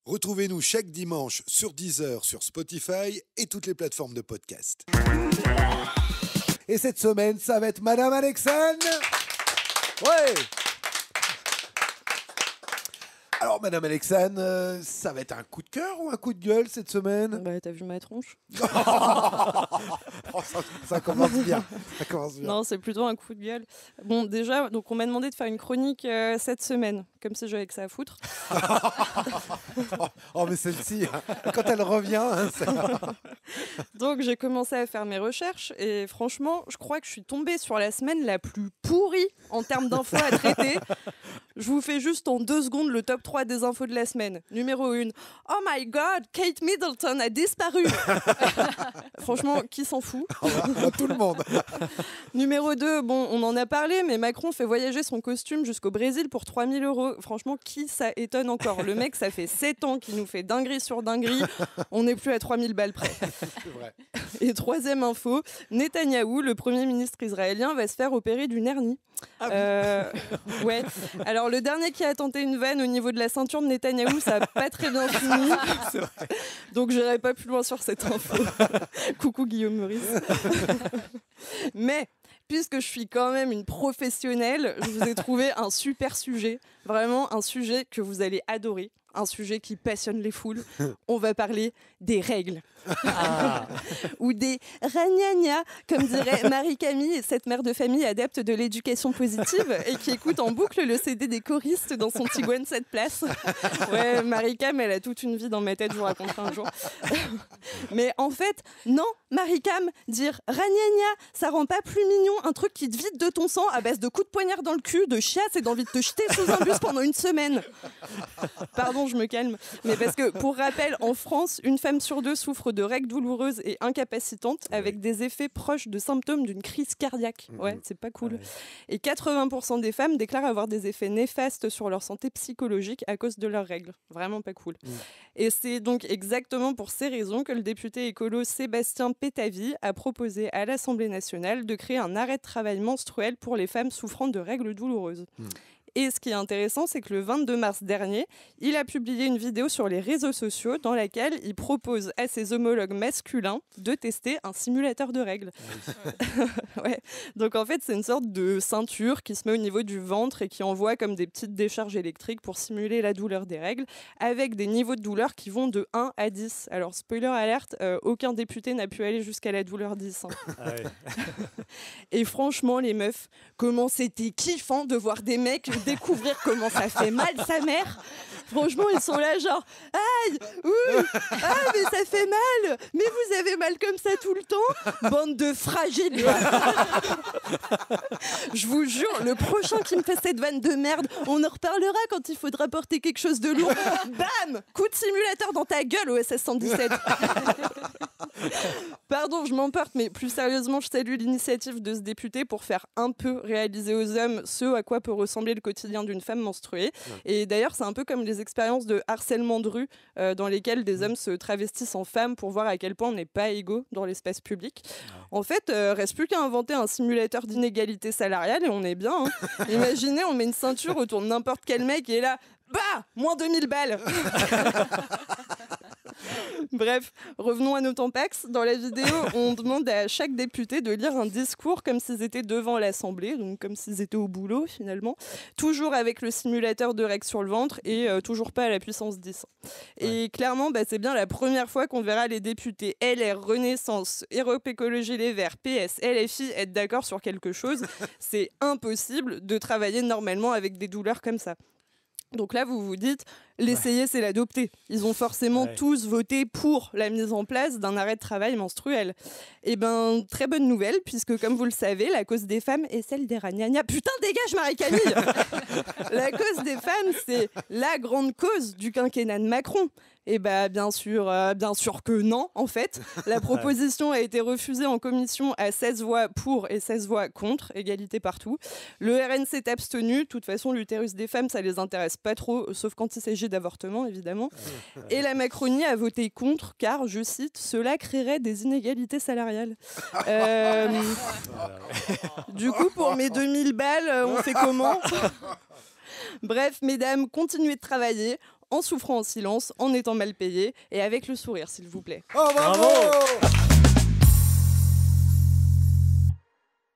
Retrouvez-nous chaque dimanche sur Deezer, sur Spotify et toutes les plateformes de podcast. Et cette semaine, ça va être Madame Alexane. Ouais. Alors, Madame Alexane, ça va être un coup de cœur ou un coup de gueule cette semaine? Bah, t'as vu ma tronche? Oh, ça commence bien. Ça commence bien. Non, c'est plutôt un coup de gueule. Bon, déjà, donc on m'a demandé de faire une chronique cette semaine, comme si j'avais que ça à foutre. Oh, mais celle-ci, quand elle revient... Donc j'ai commencé à faire mes recherches et franchement, je crois que je suis tombée sur la semaine la plus pourrie en termes d'infos à traiter. Je vous fais juste en 2 secondes le top 3 des infos de la semaine. Numéro 1. Oh my god, Kate Middleton a disparu. Franchement, qui s'en fout? Tout le monde. Numéro 2, bon, on en a parlé, mais Macron fait voyager son costume jusqu'au Brésil pour 3 000 €. Franchement, qui ça étonne encore? Le mec, ça fait 7 ans qu'il nous fait dinguerie sur dinguerie. On n'est plus à 3 000 balles près. C'est vrai. Et troisième info, Netanyahou, le Premier ministre israélien, va se faire opérer d'une hernie. Ouais. Alors le dernier qui a tenté une vanne au niveau de la ceinture de Netanyahou, ça n'a pas très bien fini. C'est vrai. Donc j'irai pas plus loin sur cette info. Coucou Guillaume Meurice. Mais puisque je suis quand même une professionnelle, je vous ai trouvé un super sujet, vraiment un sujet que vous allez adorer, un sujet qui passionne les foules. On va parler des règles. Ou des ragnagnas, comme dirait Marie-Camille, cette mère de famille adepte de l'éducation positive et qui écoute en boucle le CD des choristes dans son Tiguan 7 places. Ouais, Marie-Cam, elle a toute une vie dans ma tête, je vous raconterai un jour. Mais en fait, non, Marie-Cam, dire ragnagna, ça rend pas plus mignon un truc qui te vide de ton sang à base de coups de poignard dans le cul, de chiasse et d'envie de te jeter sous un bus pendant une semaine. Pardon, je me calme. Mais parce que, pour rappel, en France, une femme sur 2 souffre de règles douloureuses et incapacitantes avec des effets proches de symptômes d'une crise cardiaque. Ouais, c'est pas cool. Et 80% des femmes déclarent avoir des effets néfastes sur leur santé psychologique à cause de leurs règles. Vraiment pas cool. Et c'est donc exactement pour ces raisons que le député écolo Sébastien Pétavy a proposé à l'Assemblée nationale de créer un arrêt de travail menstruel pour les femmes souffrant de règles douloureuses. Et ce qui est intéressant, c'est que le 22 mars dernier, il a publié une vidéo sur les réseaux sociaux dans laquelle il propose à ses homologues masculins de tester un simulateur de règles. Ouais. Donc en fait, c'est une sorte de ceinture qui se met au niveau du ventre et qui envoie comme des petites décharges électriques pour simuler la douleur des règles, avec des niveaux de douleur qui vont de 1 à 10. Alors spoiler alerte, aucun député n'a pu aller jusqu'à la douleur 10. Et franchement, les meufs, comment c'était kiffant de voir des mecs découvrir comment ça fait mal sa mère. Franchement, ils sont là genre aïe, ouh, ah mais ça fait mal, mais vous avez mal comme ça tout le temps, bande de fragiles. Je vous jure, le prochain qui me fait cette vanne de merde, on en reparlera quand il faudra porter quelque chose de lourd. Bam, coup de simulateur dans ta gueule au SS 117. Pardon, je m'emporte, mais plus sérieusement, je salue l'initiative de ce député pour faire un peu réaliser aux hommes ce à quoi peut ressembler le quotidien d'une femme menstruée. Et d'ailleurs, c'est un peu comme les expériences de harcèlement de rue dans lesquelles des hommes se travestissent en femmes pour voir à quel point on n'est pas égaux dans l'espace public. En fait, reste plus qu'à inventer un simulateur d'inégalité salariale et on est bien. Hein. Imaginez, on met une ceinture autour de n'importe quel mec et là, bah, moins 2000 balles. Bref, revenons à nos tampax. Dans la vidéo, on demande à chaque député de lire un discours comme s'ils étaient devant l'Assemblée, donc comme s'ils étaient au boulot finalement, toujours avec le simulateur de règles sur le ventre et toujours pas à la puissance 10. Et clairement, c'est bien la première fois qu'on verra les députés LR, Renaissance, Europe Écologie Les Verts, PS, LFI être d'accord sur quelque chose. C'est impossible de travailler normalement avec des douleurs comme ça. Donc là, vous vous dites, l'essayer, c'est l'adopter. Ils ont forcément tous voté pour la mise en place d'un arrêt de travail menstruel. Eh ben, très bonne nouvelle, puisque comme vous le savez, la cause des femmes est celle des ragnagnas. Putain, dégage Marie-Camille. La cause des femmes, c'est la grande cause du quinquennat de Macron. Et bien sûr que non, en fait. La proposition a été refusée en commission à 16 voix pour et 16 voix contre, égalité partout. Le RN s'est abstenu. De toute façon, l'utérus des femmes, ça les intéresse pas trop, sauf quand il s'agit d'avortement, évidemment. Et la Macronie a voté contre, car, je cite, cela créerait des inégalités salariales. Du coup, pour mes 2000 balles, on fait comment ? Bref, mesdames, continuez de travailler. en souffrant en silence, en étant mal payé et avec le sourire, s'il vous plaît. Oh, bravo.